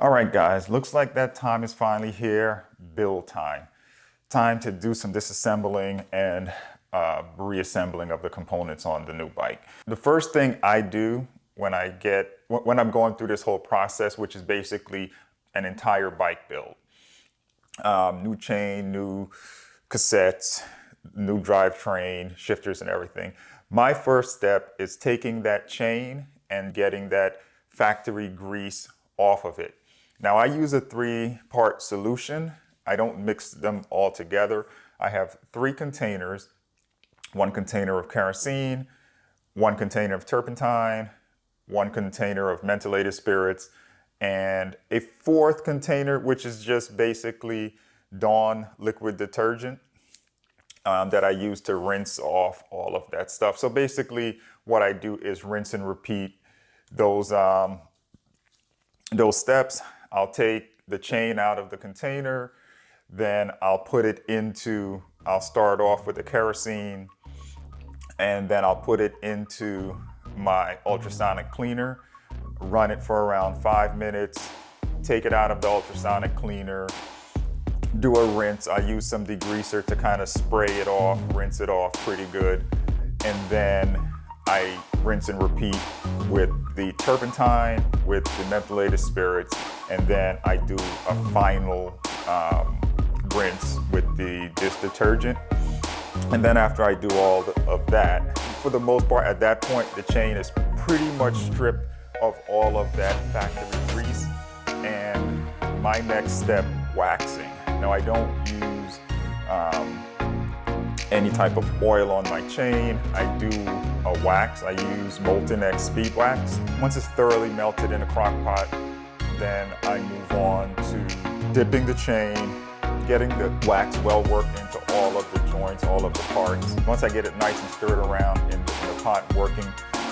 All right, guys, looks like that time is finally here. Build time. Time to do some disassembling and reassembling of the components on the new bike. The first thing I do when I'm going through this whole process, which is basically an entire bike build, new chain, new cassettes, new drivetrain, shifters and everything. My first step is taking that chain and getting that factory grease off of it. Now I use a 3-part solution. I don't mix them all together. I have 3 containers, 1 container of kerosene, 1 container of turpentine, 1 container of mentholated spirits, and a 4th container, which is just basically Dawn liquid detergent that I use to rinse off all of that stuff. So basically what I do is rinse and repeat those steps. I'll take the chain out of the container, then I'll start off with the kerosene, and then I'll put it into my ultrasonic cleaner, run it for around 5 minutes, take it out of the ultrasonic cleaner, do a rinse. I use some degreaser to kind of spray it off, rinse it off pretty good, and then I rinse and repeat with the turpentine, with the mentholated spirits, and then I do a final rinse with the dish detergent. And then after I do all of that, for the most part, at that point, the chain is pretty much stripped of all of that factory grease. And my next step, waxing. Now I don't use any type of oil on my chain. I do a wax. I use Molten X speed wax. Once it's thoroughly melted in a crock pot, then I move on to dipping the chain, getting the wax well worked into all of the joints, all of the parts. Once I get it nice and stirred around in the pot, working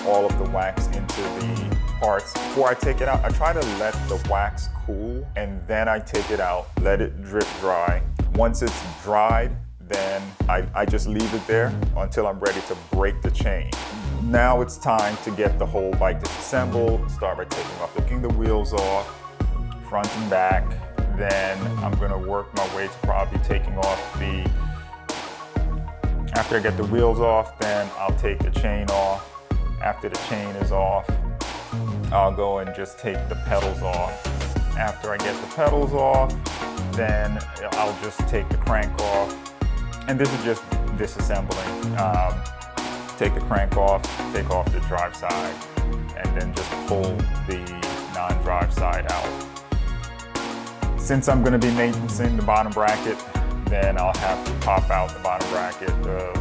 all of the wax into the parts. Before I take it out, I try to let the wax cool, and then I take it out, let it drip dry. Once it's dried, then I just leave it there until I'm ready to break the chain. Now it's time to get the whole bike disassembled. Start by taking the wheels off, front and back. Then I'm gonna work my way to probably taking off after I get the wheels off, then I'll take the chain off. After the chain is off, I'll go and just take the pedals off. After I get the pedals off, then I'll just take the crank off. And this is just disassembling. Take the crank off, take off the drive side, and then just pull the non-drive side out. Since I'm gonna be maintaining the bottom bracket, then I'll have to pop out the bottom bracket, the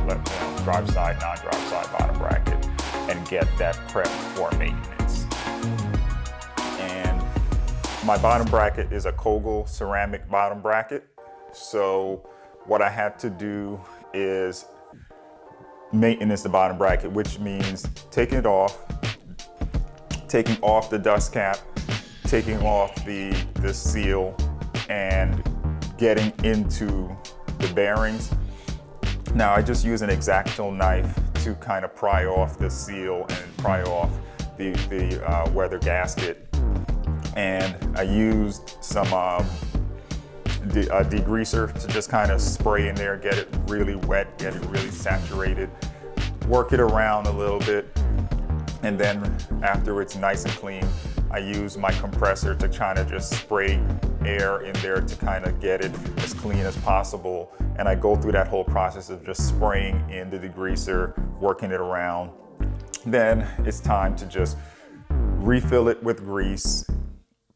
drive side, non-drive side bottom bracket, and get that prepped for maintenance. And my bottom bracket is a Kogel ceramic bottom bracket. So what I had to do is maintenance the bottom bracket, which means taking it off, taking off the dust cap, taking off the seal, and getting into the bearings. Now I just use an X-Acto knife to kind of pry off the seal and pry off the weather gasket. And I used some degreaser to just kind of spray in there, get it really wet, get it really saturated, work it around a little bit. And then after it's nice and clean, I use my compressor to kind of just spray air in there to kind of get it as clean as possible. And I go through that whole process of just spraying in the degreaser, working it around. Then it's time to just refill it with grease,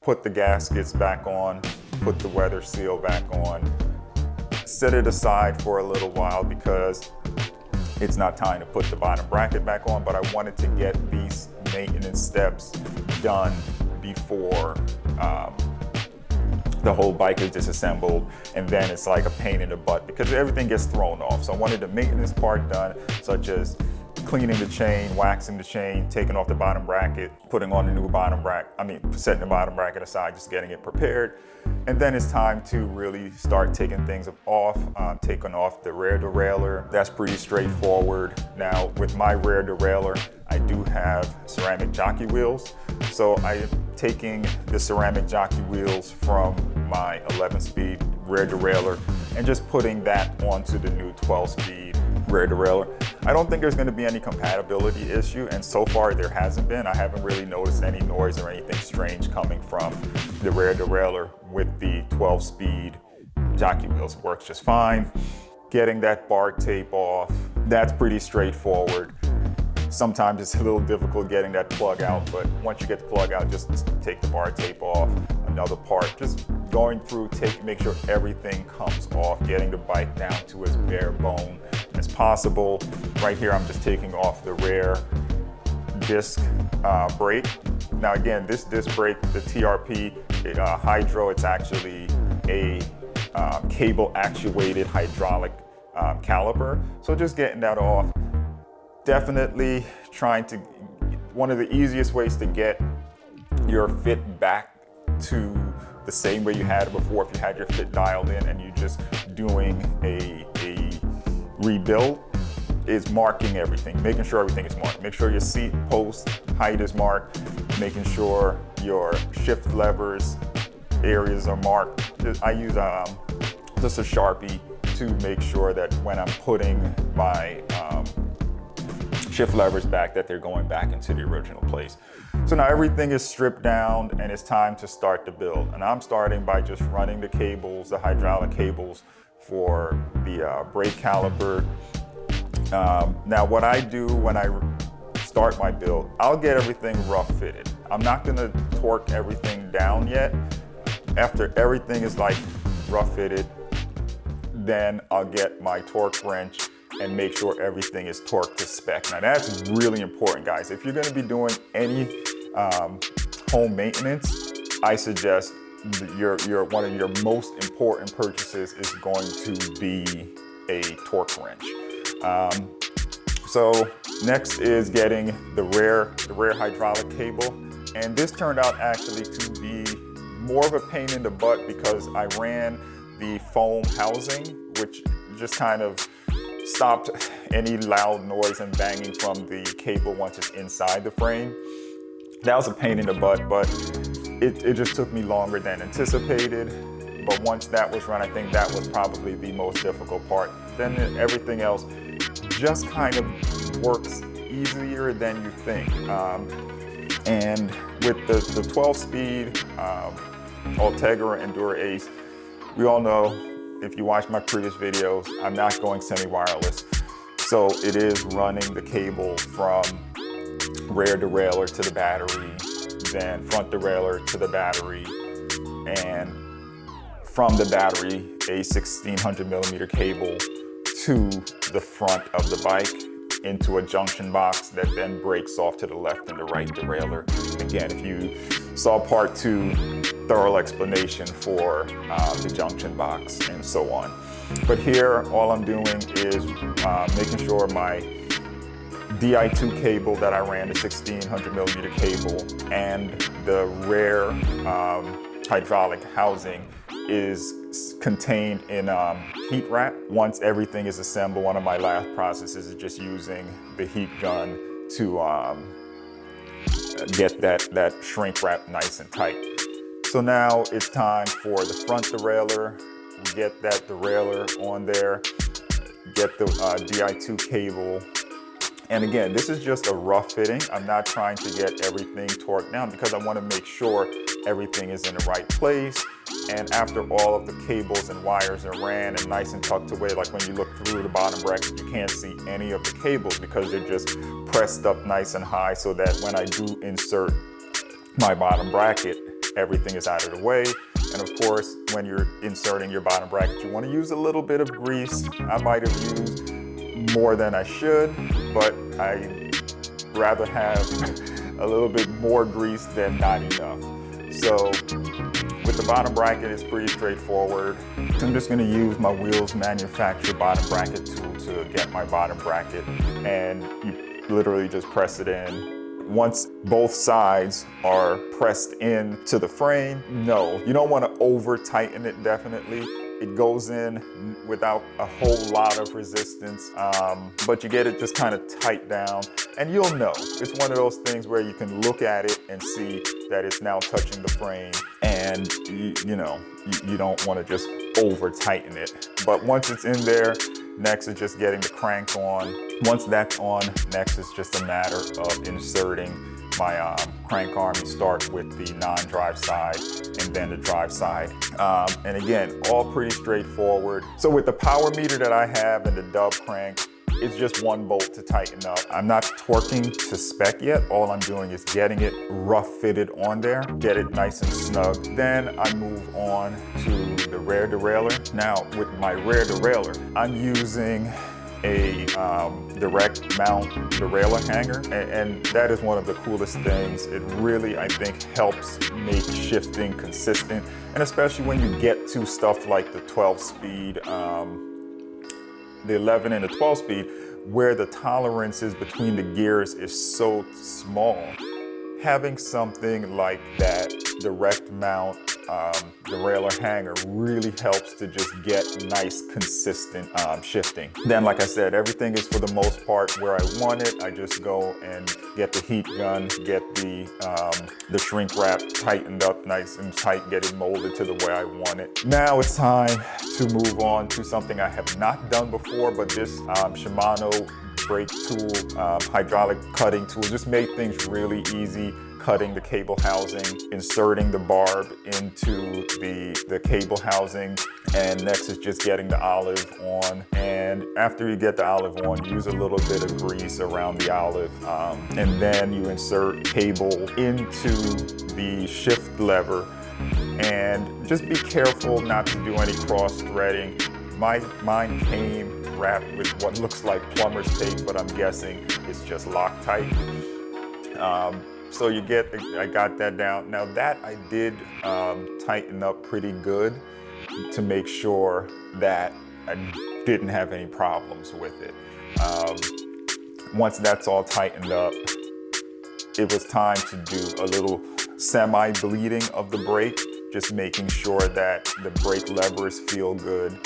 put the gaskets back on, put the weather seal back on, set it aside for a little while because it's not time to put the bottom bracket back on, but I wanted to get these maintenance steps done before the whole bike is disassembled, and then it's like a pain in the butt because everything gets thrown off. So I wanted the maintenance part done, such as cleaning the chain, waxing the chain, taking off the bottom bracket, putting on the new bottom bracket, setting the bottom bracket aside, just getting it prepared. And then it's time to really start taking things off, taking off the rear derailleur. That's pretty straightforward. Now with my rear derailleur, I do have ceramic jockey wheels. So I am taking the ceramic jockey wheels from my 11-speed rear derailleur and just putting that onto the new 12-speed rear derailleur. I don't think there's going to be any compatibility issue, and so far there hasn't been. I haven't really noticed any noise or anything strange coming from the rear derailleur with the 12-speed jockey wheels. It works just fine. Getting that bar tape off, that's pretty straightforward. Sometimes it's a little difficult getting that plug out, but once you get the plug out, just take the bar tape off. Another part, just going through, make sure everything comes off, getting the bike down to as bare bone as possible. Right here, I'm just taking off the rear disc brake. Now again, this disc brake, the TRP Hydro, it's actually a cable actuated hydraulic caliper. So just getting that off. Definitely one of the easiest ways to get your fit back to the same way you had it before, if you had your fit dialed in and you're just doing a rebuild, is marking everything, making sure everything is marked. Make sure your seat post height is marked, making sure your shift levers areas are marked. I use just a Sharpie to make sure that when I'm putting my shift levers back, that they're going back into the original place. So now everything is stripped down and it's time to start the build. And I'm starting by just running the cables, the hydraulic cables for the brake caliper. Now what I do when I start my build, I'll get everything rough fitted. I'm not gonna torque everything down yet. After everything is like rough fitted, then I'll get my torque wrench and make sure everything is torqued to spec. Now that's really important, guys. If you're gonna be doing any home maintenance, I suggest one of your most important purchases is going to be a torque wrench. So next is getting the rear hydraulic cable. And this turned out actually to be more of a pain in the butt because I ran the foam housing, which just kind of stopped any loud noise and banging from the cable once it's inside the frame. That was a pain in the butt, but it just took me longer than anticipated. But once that was run, I think that was probably the most difficult part. Then everything else just kind of works easier than you think. And with the 12-speed Ultegra and Dura-Ace, we all know, if you watch my previous videos, I'm not going semi-wireless. So it is running the cable from rear derailleur to the battery, then front derailleur to the battery, and from the battery, a 1600 millimeter cable to the front of the bike into a junction box that then breaks off to the left and the right derailleur. Again, if you saw part 2, thorough explanation for the junction box and so on. But here, all I'm doing is making sure my DI2 cable that I ran, the 1600 millimeter cable, and the rear hydraulic housing is contained in heat wrap. Once everything is assembled, one of my last processes is just using the heat gun to get that shrink wrap nice and tight. So now it's time for the front derailleur. We get that derailleur on there, get the DI2 cable. And again, this is just a rough fitting. I'm not trying to get everything torqued down because I want to make sure everything is in the right place. And after all of the cables and wires are ran and nice and tucked away, like when you look through the bottom bracket, you can't see any of the cables because they're just pressed up nice and high so that when I do insert my bottom bracket, everything is out of the way. And of course, when you're inserting your bottom bracket, you want to use a little bit of grease. I might have used more than I should, but I rather have a little bit more grease than not enough. So with the bottom bracket, it's pretty straightforward. I'm just going to use my Wheels Manufacturer bottom bracket tool to get my bottom bracket, and you literally just press it in. Once both sides are pressed in to the frame, no, you don't want to over tighten it, definitely. It goes in without a whole lot of resistance, but you get it just kind of tight down, and you'll know. It's one of those things where you can look at it and see that it's now touching the frame, and you don't want to just over tighten it. But once it's in there, next is just getting the crank on. Once that's on, next is just a matter of inserting my crank arm. You start with the non-drive side and then the drive side. And again, all pretty straightforward. So with the power meter that I have and the dub crank, it's just one bolt to tighten up. I'm not torquing to spec yet. All I'm doing is getting it rough fitted on there, get it nice and snug. Then I move on to the rear derailleur. Now with my rear derailleur, I'm using a direct mount derailleur hanger, and that is one of the coolest things. It really, I think, helps make shifting consistent, and especially when you get to stuff like the 12-speed, the 11 and the 12-speed, where the tolerances between the gears is so small. Having something like that direct mount derailleur hanger really helps to just get nice, consistent shifting. Then, like I said, everything is for the most part where I want it. I just go and get the heat gun, get the shrink wrap tightened up nice and tight, get it molded to the way I want it. Now it's time to move on to something I have not done before, but this Shimano brake tool, hydraulic cutting tool, just made things really easy. Cutting the cable housing, inserting the barb into the cable housing, and next is just getting the olive on. And after you get the olive on, use a little bit of grease around the olive, and then you insert cable into the shift lever, and just be careful not to do any cross threading. Mine came wrapped with what looks like plumber's tape, but I'm guessing it's just Loctite. So I got that down. Now that I did tighten up pretty good to make sure that I didn't have any problems with it. Once that's all tightened up, it was time to do a little semi-bleeding of the brake, just making sure that the brake levers feel good.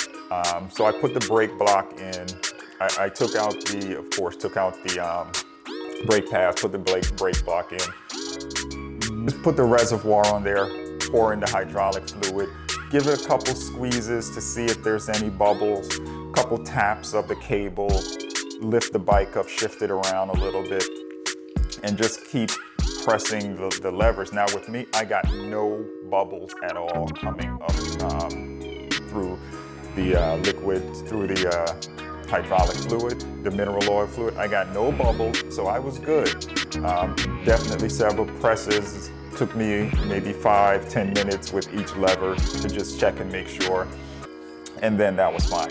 So I put the brake block in. I took out the brake pads, put the brake block in. Just put the reservoir on there, pour in the hydraulic fluid, give it a couple squeezes to see if there's any bubbles, a couple taps of the cable, lift the bike up, shift it around a little bit, and just keep pressing the levers. Now with me, I got no bubbles at all coming up through the liquid, through the hydraulic fluid, the mineral oil fluid. I got no bubbles, so I was good. Definitely several presses. Took me maybe 5-10 minutes with each lever to just check and make sure, and then that was fine.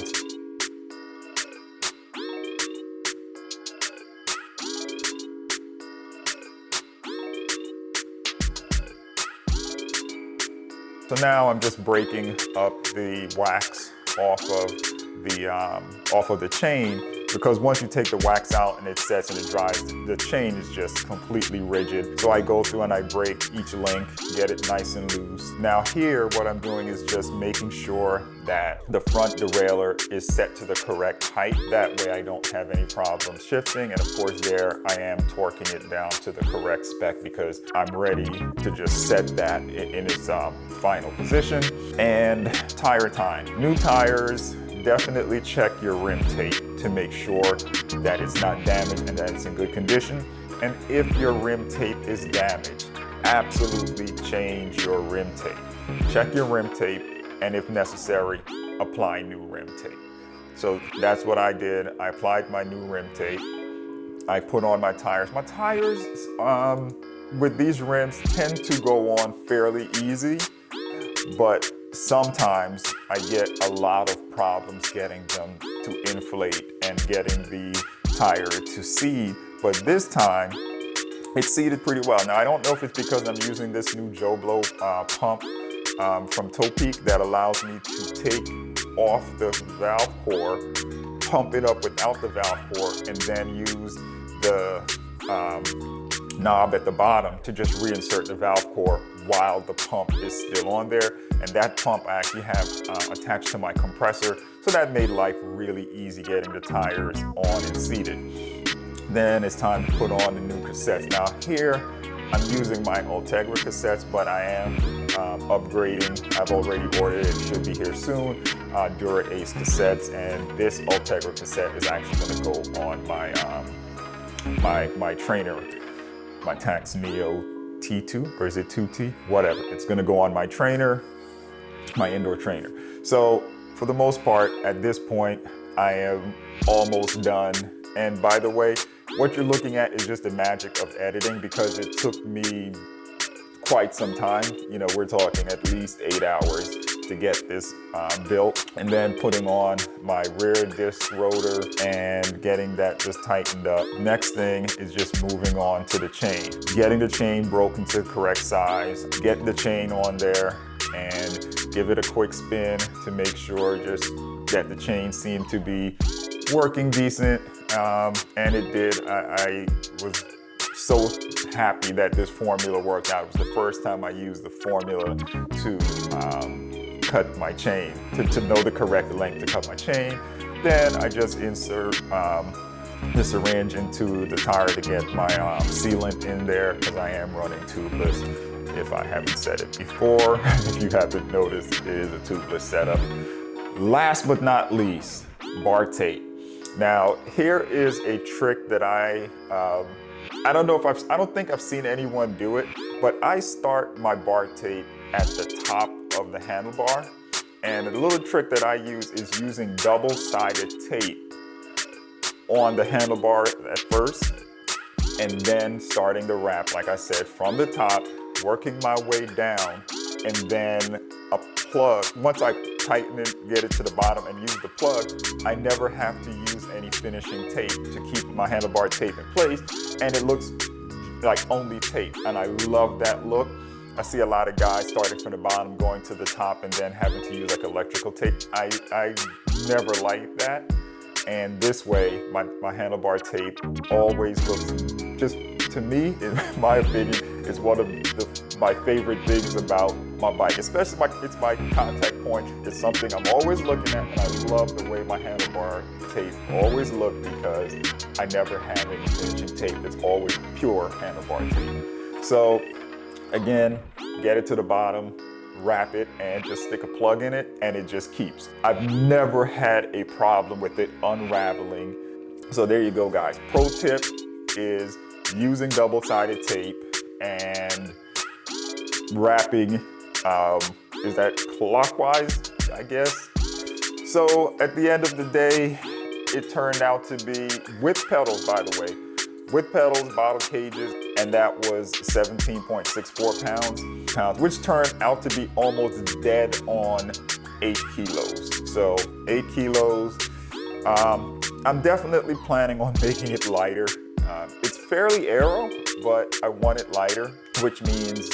So now I'm just breaking up the wax off of the chain, because once you take the wax out and it sets and it dries, the chain is just completely rigid. So I go through and I break each link, get it nice and loose. Now here, what I'm doing is just making sure that the front derailleur is set to the correct height. That way I don't have any problems shifting. And of course there I am torquing it down to the correct spec, because I'm ready to just set that in its final position. And tire time. New tires, definitely check your rim tape to make sure that it's not damaged and that it's in good condition. And if your rim tape is damaged, absolutely change your rim tape. Check your rim tape, and if necessary, apply new rim tape. So that's what I did. I applied my new rim tape. I put on my tires. My tires with these rims tend to go on fairly easy, but sometimes I get a lot of problems getting them to inflate and getting the tire to seat. But this time, it seated pretty well. Now, I don't know if it's because I'm using this new Joe Blow pump from Toe Peak that allows me to take off the valve core, pump it up without the valve core, and then use the knob at the bottom to just reinsert the valve core while the pump is still on there. And that pump I actually have attached to my compressor, so that made life really easy getting the tires on and seated. Then it's time to put on the new cassettes. Now here, I'm using my Ultegra cassettes, but I am upgrading. I've already ordered it, should be here soon, Dura-Ace cassettes, and this Ultegra cassette is actually gonna go on my trainer, my Tax Neo T2, or is it 2T? Whatever, it's gonna go on my trainer, my indoor trainer. So for the most part, at this point, I am almost done. And by the way, what you're looking at is just the magic of editing, because it took me quite some time. You know, we're talking at least 8 hours to get this built, and then putting on my rear disc rotor and getting that just tightened up. Next thing is just moving on to the chain. Getting the chain broken to the correct size, get the chain on there and give it a quick spin to make sure just that the chain seemed to be working decent. And it did. I was so happy that this formula worked out. It was the first time I used the formula to cut my chain, to know the correct length to cut my chain. Then I just insert the syringe into the tire to get my sealant in there, because I am running tubeless. If I haven't said it before, if you haven't noticed, it is a tubeless setup. Last but not least, bar tape. Now, here is a trick that I don't think I've seen anyone do it, but I start my bar tape at the top of the handlebar. And the little trick that I use is using double-sided tape on the handlebar at first, and then starting the wrap, like I said, from the top, working my way down, and then a plug. Once I tighten it, get it to the bottom and use the plug, I never have to use any finishing tape to keep my handlebar tape in place, and it looks like only tape, and I love that look. I see a lot of guys starting from the bottom, going to the top, and then having to use like electrical tape. I never liked that, and this way, my handlebar tape always looks, just to me, in my opinion, is one of my favorite things about my bike, especially it's my contact point. It's something I'm always looking at, and I love the way my handlebar tape always look, because I never have any finishing tape. It's always pure handlebar tape. So again, get it to the bottom, wrap it, and just stick a plug in it, and it just keeps. I've never had a problem with it unraveling. So there you go, guys. Pro tip is using double-sided tape and wrapping, is that clockwise, I guess? So at the end of the day, it turned out to be, with pedals, by the way, with pedals, bottle cages, and that was 17.64 pounds, which turned out to be almost dead on 8 kilos. So 8 kilos. I'm definitely planning on making it lighter. It's fairly aero, but I want it lighter, which means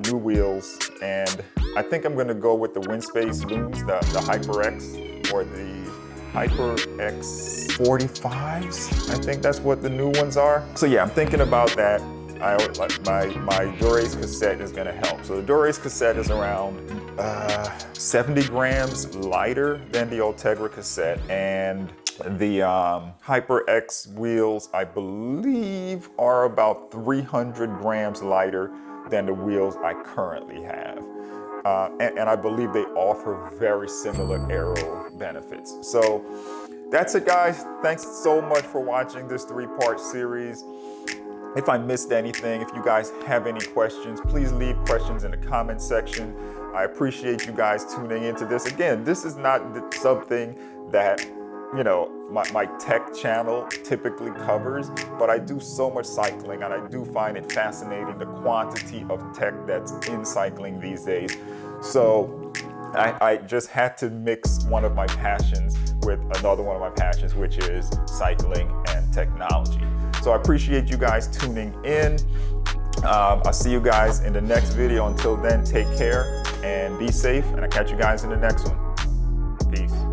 new wheels. And I think I'm gonna go with the Windspace looms, the HyperX, or the HyperX 45s. I think that's what the new ones are. So yeah, I'm thinking about that. My Dura-Ace cassette is gonna help. So the Dura-Ace cassette is around 70 grams lighter than the Ultegra cassette, and the HyperX wheels, I believe, are about 300 grams lighter than the wheels I currently have. And I believe they offer very similar aero benefits. So that's it, guys. Thanks so much for watching this 3-part series. If I missed anything, if you guys have any questions, please leave questions in the comment section. I appreciate you guys tuning into this. Again, this is not something that, you know, my tech channel typically covers, but I do so much cycling, and I do find it fascinating, the quantity of tech that's in cycling these days. So I just had to mix one of my passions with another one of my passions, which is cycling and technology. So I appreciate you guys tuning in. I'll see you guys in the next video. Until then, take care and be safe, and I'll catch you guys in the next one. Peace.